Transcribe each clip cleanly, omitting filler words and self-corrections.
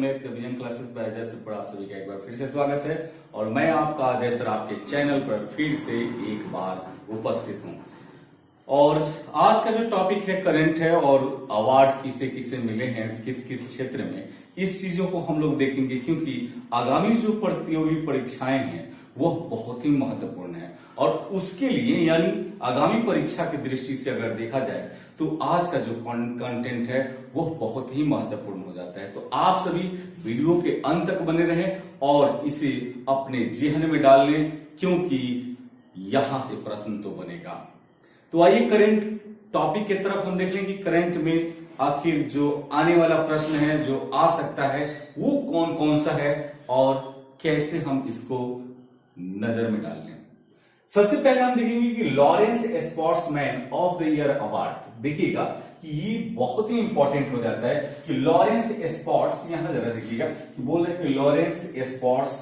में vision classes bye Ajay sir पर आप सभी का एक बार फिर से स्वागत है और मैं आपका अजय सर आपके चैनल पर फिर से एक बार उपस्थित हूं। और आज का जो टॉपिक है करंट है और अवार्ड किसे किसे मिले हैं किस किस क्षेत्र में, इस चीजों को हम लोग देखेंगे क्योंकि आगामी जो प्रतियोगी परीक्षाएं हैं वो बहुत ही महत्वपूर्ण है और उसके लिए यानी आगामी परीक्षा की दृष्टि से अगर देखा जाए तो आज का जो कंटेंट है वो बहुत ही महत्वपूर्ण हो जाता है। तो आप सभी वीडियो के अंत तक बने रहें और इसे अपने जेहन में डाल लें क्योंकि यहां से प्रश्न तो बनेगा। तो आइए करंट टॉपिक की तरफ हम देख लें कि करंट में आखिर जो आने वाला प्रश्न है जो आ सकता है वो कौन कौन सा है और कैसे हम इसको नजर में डाल लें। सबसे पहले हम देखेंगे कि Lawrence sportsman of the year award. देखिएगा कि ये बहुत ही इंपॉर्टेंट हो जाता है कि लॉरेंस स्पोर्ट्स, यहां जरा देखिएगा कि बोल रहे हैं कि Lawrence sports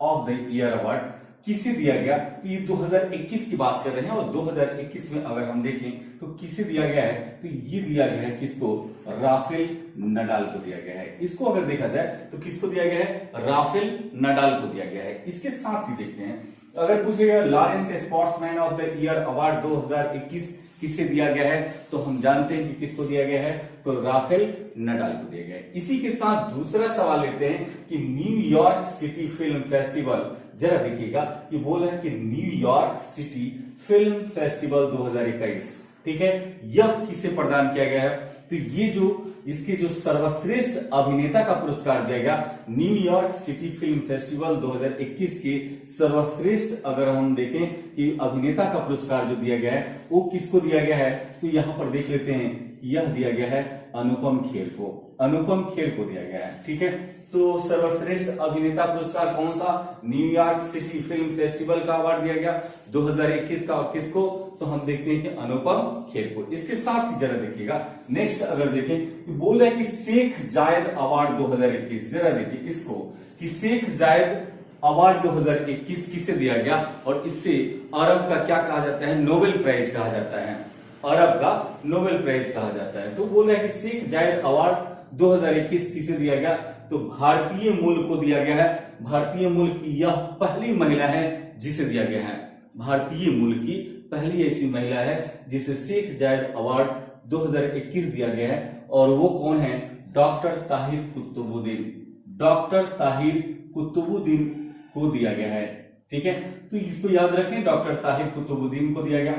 of the year award किसे दिया गया। ये 2021 की बात कर रहे हैं और 2021 में अगर हम देखें तो किसे दिया गया है तो ये दिया गया है किसको, राफेल नडाल को दिया गया है। इसको अगर देखा जाए तो किसको दिया गया है, राफेल नडाल को दिया गया है। इसके साथ ही देखते हैं अगर पूछेगा Lawrence sportsman of the year award 2021 किसे दिया गया है तो हम जानते हैं कि किसको दिया गया है तो राफेल नडाल को दिया गया है। इसी के साथ दूसरा सवाल लेते हैं कि न्यूयॉर्क सिटी फिल्म फेस्टिवल, जरा देखिएगा ये बोल रहा है कि न्यूयॉर्क सिटी फिल्म फेस्टिवल 2021, ठीक है, यह किसे प्रदान किया गया है तो ये जो इसके जो सर्वश्रेष्ठ अभिनेता का पुरस्कार दिया गया न्यूयॉर्क सिटी फिल्म फेस्टिवल 2021 के सर्वश्रेष्ठ अगर हम देखें कि अभिनेता का पुरस्कार जो दिया गया है वो किसको दिया गया है तो यहां पर देख लेते हैं यह दिया गया है अनुपम खेर को, अनुपम खेर को दिया गया है, ठीक है। तो सर्वश्रेष्ठ अभिनेता पुरस्कार कौन सा, न्यूयॉर्क सिटी फिल्म फेस्टिवल का अवार्ड दिया गया 2021 का और किसको तो हम देखते हैं कि अनुपम खेर को। इसके साथ ही जरा देखिएगा नेक्स्ट अगर देखें कि बोल रहा है कि शेख जायद अवार्ड 2021, जरा देखिए इसको कि शेख जायद अवार्ड 2021 किसे दिया गया और इससे अरब का क्या कहा जाता है, नोबेल प्राइज कहा जाता है, अरब का नोबेल प्राइज कहा जाता है। तो बोल रहा है कि शेख जायद अवार्ड 2021 किसे दिया गया तो भारतीय मूल को दिया गया है। भारतीय मूल की यह पहली महिला है जिसे दिया गया है, भारतीय मूल की पहली ऐसी महिला है जिसे शेख जायद अवार्ड 2021 दिया गया है और वो कौन है, डॉक्टर ताहिर कुतुबुद्दीन, डॉक्टर ताहिर कुतुबुद्दीन को दिया गया है, ठीक है। तो इसको याद रखें डॉक्टर ताहिर कुतुबुद्दीन को दिया गया।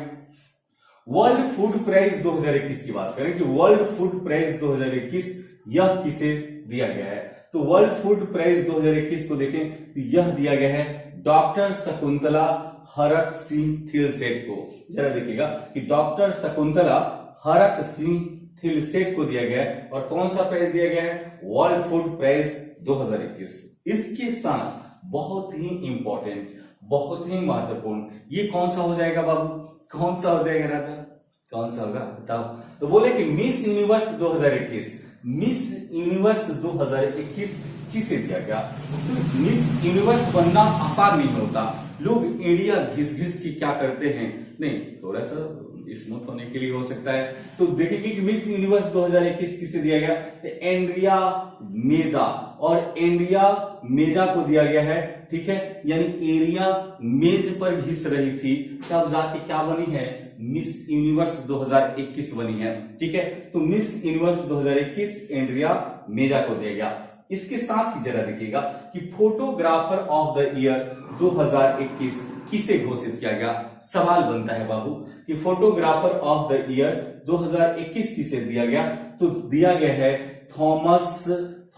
वर्ल्ड फूड प्राइज 2021 की बात करें कि वर्ल्ड फूड प्राइज 2021 यह किसे दिया गया है तो वर्ल्ड फूड प्राइज 2021 को देखें तो यह दिया गया है डॉक्टर शकुंतला हरक सिंह थिलसेट को। जरा देखिएगा कि डॉक्टर शकुंतला हरक सिंह थिलसेट को दिया गया है और कौन सा प्राइज दिया गया है, वर्ल्ड फूड प्राइज 2021। इसके साथ बहुत ही इंपॉर्टेंट, बहुत ही महत्वपूर्ण, ये कौन सा हो जाएगा बाबू, कौन सा हो जाएगा राधा, कौन सा होगा बताओ। तो बोले कि मिस यूनिवर्स 2021, मिस यूनिवर्स 2021 किसे दिया गया तो मिस यूनिवर्स बनना आसान नहीं होता, लोग एरिया घिस घिस के क्या करते हैं, नहीं थोड़ा सा स्मूथ होने के लिए हो सकता है। तो देखेंगे कि मिस यूनिवर्स 2021 किसे दिया गया तो एंड्रिया मेजा, और एंड्रिया मेजा को दिया गया है, ठीक है, यानी एरिया मेज पर घिस रही थी तब जाके क्या बनी है, मिस यूनिवर्स 2021 बनी है, ठीक है। तो मिस यूनिवर्स 2021 एंड्रिया मेजा को दिया गया। इसके साथ ही जरा देखिएगा कि फोटोग्राफर ऑफ द ईयर 2021 किसे घोषित किया गया। सवाल बनता है बाबू कि फोटोग्राफर ऑफ द ईयर 2021 किसे दिया गया तो दिया गया है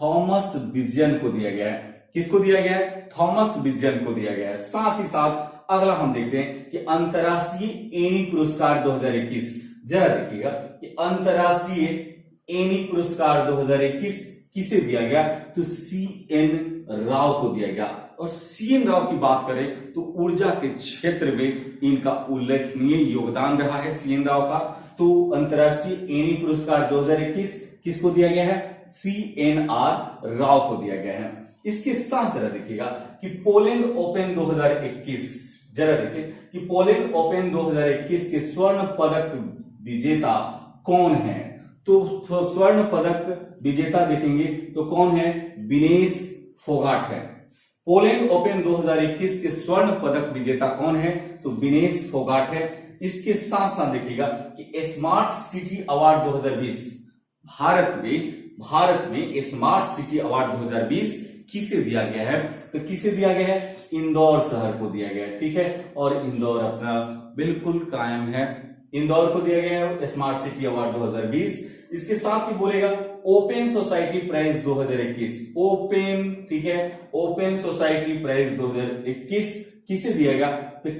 थॉमस विजन को दिया गया है। किसको दिया गया है, थॉमस विजन को दिया गया है। साथ ही साथ अगला हम देखते हैं कि अंतरराष्ट्रीय एनी पुरस्कार 2021, जरा देखिएगा कि अंतरराष्ट्रीय एनी पुरस्कार 2021 किसे दिया गया तो CN राव को दिया गया। और CN राव की बात करें तो ऊर्जा के क्षेत्र में इनका उल्लेखनीय योगदान रहा है CN राव का। तो अंतरराष्ट्रीय एनी पुरस्कार 2021 किसको दिया गया है, CNR राव को दिया गया है। इसके साथ जरा देखिएगा कि पोलैंड ओपन 2021, जरा देखिए कि पोलैंड ओपन 2021 के स्वर्ण पदक विजेता कौन है तो स्वर्ण पदक विजेता देखेंगे तो कौन है, विनेश फोगाट है। पोलैंड ओपन 2021 के स्वर्ण पदक विजेता कौन है, तो विनेश फोगाट है। इसके साथ साथ देखिएगा कि स्मार्ट सिटी अवार्ड 2020 भारत में स्मार्ट सिटी अवार्ड 2020 किसे दिया गया है, तो किसे दिया गया है, इंदौर शहर को दिया गया है। ठीक है, और इंदौर अपना बिल्कुल कायम है, इंदौर को दिया गया है स्मार्ट सिटी अवार्ड 2020। इसके साथ ही बोलेगा ओपन सोसाइटी प्राइज 2021, ओपन, ठीक है, ओपन सोसाइटी प्राइज 2021 किसे दिया गया, तो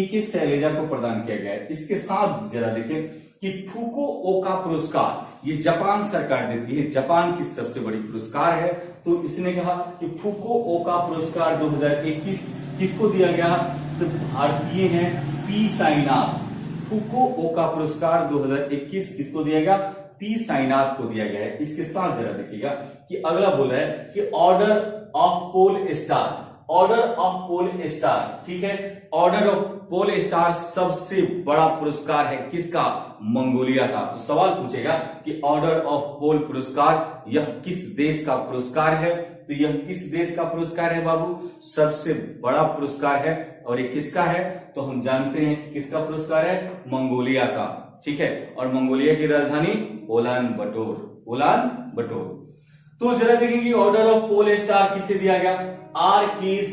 के शैलेजा को प्रदान किया गया है। इसके साथ जरा देखें कि फुकुओका पुरस्कार ये जापान सरकार देती है, जापान की सबसे बड़ी पुरस्कार है। तो इसने कहा कि फुकुओका पुरस्कार 2021 किसको दिया गया, तो भारतीय हैं पी साईनाथ। फुकुओका पुरस्कार 2021 किसको दिया गया, पी साईनाथ को दिया गया है। इसके साथ जरा देखिएगा कि अगला बोला है कि order of pole star, order of pole star, ठीक है, ऑर्डर ऑफ पोल स्टार सबसे बड़ा पुरस्कार है किसका, मंगोलिया का। तो सवाल पूछेगा कि ऑर्डर ऑफ पोल पुरस्कार यह किस देश का पुरस्कार है, तो यह किस देश का पुरस्कार है बाबू, सबसे बड़ा पुरस्कार है। और ये किसका है, तो हम जानते हैं कि किसका पुरस्कार है, मंगोलिया का। ठीक है, और मंगोलिया की राजधानी उलान बटोर। तो जरा देखेंगे ऑर्डर ऑफ पोल स्टार किसे दिया गया, आर के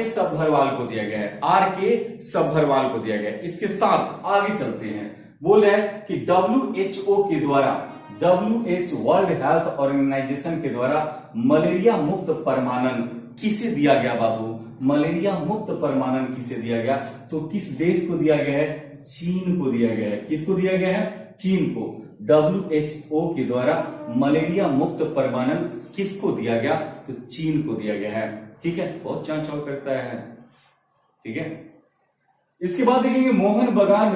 सभ्भरवाल को दिया गया है, आर के सभ्भरवाल को दिया गया है। इसके साथ आगे चलते हैं, बोल रहे हैं कि WHO के द्वारा, WHO वर्ल्ड हेल्थ ऑर्गेनाइजेशन के द्वारा मलेरिया मुक्त परमाणन किसे दिया गया बाबू, मलेरिया मुक्त परमाणन किसे दिया गया, तो किस देश को दिया गया है, चीन को दिया गया है। किसको दिया गया है, चीन को। WHO के द्वारा मलेरिया मुक्त परमाणन किसको दिया गया, तो चीन को दिया गया है। ठीक है, बहुत चाव करता है। ठीक है, इसके बाद देखेंगे मोहन बगान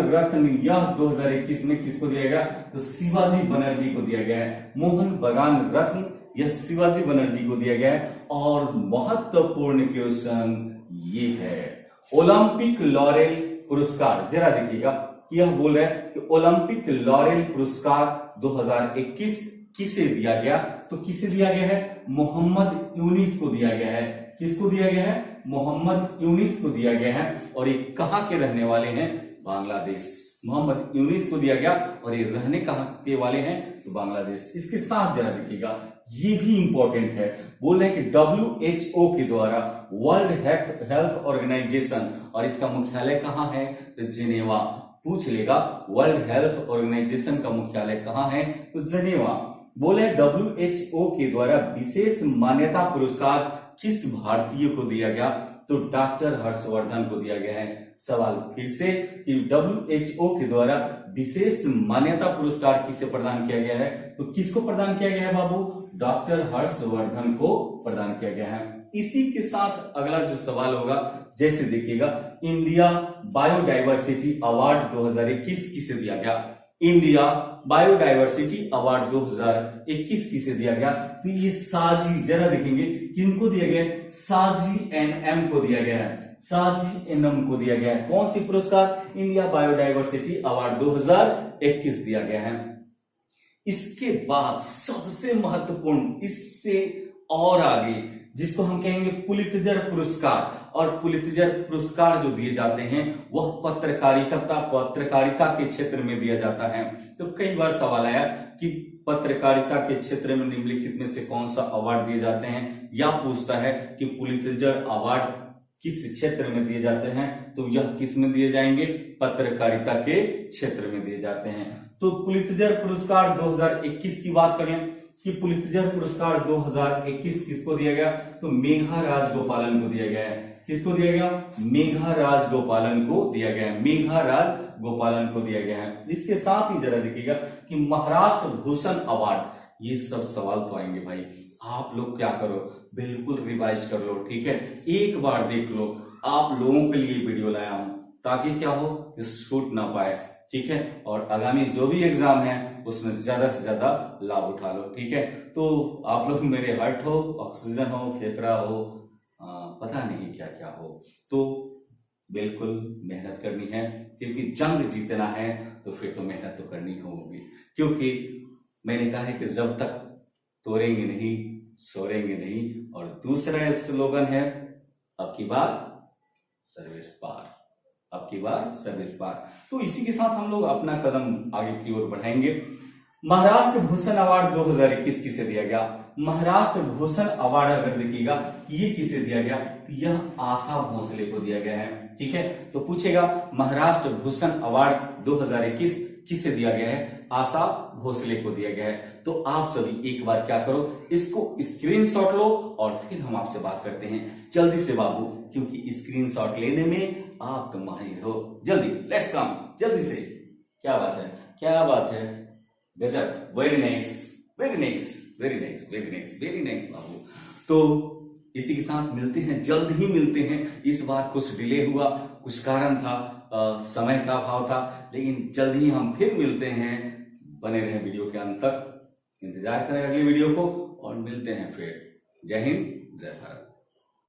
रत्न यह 2021 में किसको दिया गया, तो शिवाजी बनर्जी को दिया गया है। मोहन बगान रत्न यह शिवाजी बनर्जी को दिया गया है। और महत्वपूर्ण क्वेश्चन ये है ओलंपिक लॉरेल पुरस्कार, जरा देखिएगा यह बोल रहा है कि ओलंपिक लॉरेल पुरस्कार 2021 किसे दिया गया, तो किसे दिया गया है, मोहम्मद यूनिस को दिया गया है। किसको दिया गया है, मोहम्मद यूनिस को दिया गया है। और ये कहां के रहने वाले हैं, बांग्लादेश। मोहम्मद यूनिस को दिया गया और ये रहने कहां के वाले हैं, तो बांग्लादेश। इसके साथ जरा देखिएगा ये भी इंपॉर्टेंट है, बोल रहे हैं कि WHO के द्वारा वर्ल्ड हेल्थ ऑर्गेनाइजेशन, और इसका मुख्यालय कहां है, तो जिनेवा। पूछ लेगा वर्ल्ड हेल्थ ऑर्गेनाइजेशन का मुख्यालय कहां है, तो जिनेवा। बोले WHO के द्वारा विशेष मान्यता पुरस्कार किस भारतीय को दिया गया, तो डॉक्टर हर्षवर्धन को दिया गया है। सवाल फिर से कि WHO के द्वारा विशेष मान्यता पुरस्कार किसे प्रदान किया गया है, तो किसको प्रदान किया गया है बाबू, डॉक्टर हर्षवर्धन को प्रदान किया गया है। इसी के साथ अगला जो सवाल होगा, जैसे देखिएगा इंडिया बायोडाइवर्सिटी अवार्ड 2021 किसे दिया गया, इंडिया बायोडाइवर्सिटी अवार्ड 2021 किसे दिया गया, तो ये साजी, जरा देखेंगे किनको दिया गया, साजी NM को दिया गया है, साजी NM को दिया गया है। कौन सी पुरस्कार, इंडिया बायोडाइवर्सिटी अवार्ड 2021 दिया गया है। इसके बाद सबसे महत्वपूर्ण, इससे और आगे, जिसको हम कहेंगे पुलित्जर पुरस्कार, और पुलित्जर पुरस्कार जो दिए जाते हैं वह पत्रकारिता के क्षेत्र में दिया जाता है। तो कई बार सवाल आया कि पत्रकारिता के क्षेत्र में निम्नलिखित में से कौन सा अवार्ड दिए जाते हैं, या पूछता है कि पुलित्जर अवार्ड किस क्षेत्र में दिए जाते हैं, तो यह किस में दिए जाएंगे, पत्रकारिता के क्षेत्र में दिए जाते हैं। तो पुलित्जर पुरस्कार 2021 की बात करें कि पुलित्जर पुरस्कार 2021 किसको दिया गया, तो मेघा राजगोपालन को दिया गया है। किसको दिया गया, मेघा राजगोपालन को दिया गया है, मेघा राजगोपालन को दिया गया है। इसके साथ ही जरा देखिएगा कि महाराष्ट्र भूषण अवार्ड, ये सब सवाल तो आएंगे भाई, आप लोग क्या करो, बिल्कुल रिवाइज कर लो। ठीक है, एक बार देख लो, आप लोगों के लिए वीडियो लाया हूं ताकि क्या हो, छूट ना पाए। ठीक है, और आगामी जो भी एग्जाम है उसमें ज्यादा से ज्यादा लाभ उठा लो। ठीक है, तो आप लोग मेरे हार्ट हो, ऑक्सीजन हो, फेफड़ा हो, पता नहीं क्या क्या हो, तो बिल्कुल मेहनत करनी है, क्योंकि जंग जीतना है तो फिर तो मेहनत तो करनी होगी। क्योंकि मैंने कहा है कि जब तक तोड़ेंगे नहीं सोरेंगे नहीं। और दूसरा स्लोगन है अब की बार सर्विस पार, अब की बार सर्विस पार। तो इसी के साथ हम लोग अपना कदम आगे की ओर बढ़ाएंगे। महाराष्ट्र भूषण अवार्ड 2021 किसे दिया गया? महाराष्ट्र भूषण अवार्ड अगर देखिएगा ये किसे दिया गया, तो यह आशा भोसले को दिया गया है। ठीक है, तो पूछेगा महाराष्ट्र भूषण अवार्ड 2021 किसे दिया गया है? आशा भोसले को दिया गया है। तो आप सभी एक बार क्या करो, इसको स्क्रीनशॉट लो और फिर हम आपसे बात करते हैं जल्दी से बाबू, क्योंकि स्क्रीनशॉट लेने में आप तो माहिर हो। जल्दी लेट्स कम, जल्दी से। क्या बात है, क्या बात है, गजब, very nice, very nice, very nice, very nice, very nice बाबू। तो इसी के साथ मिलते हैं, जल्द ही मिलते हैं। इस बार कुछ डिले हुआ, कुछ कारण था, समय का अभाव था, लेकिन जल्द ही हम फिर मिलते हैं। बने रहे वीडियो के अंत तक, इंतजार करें अगली वीडियो को और मिलते हैं फिर। जय हिंद, जय भारत।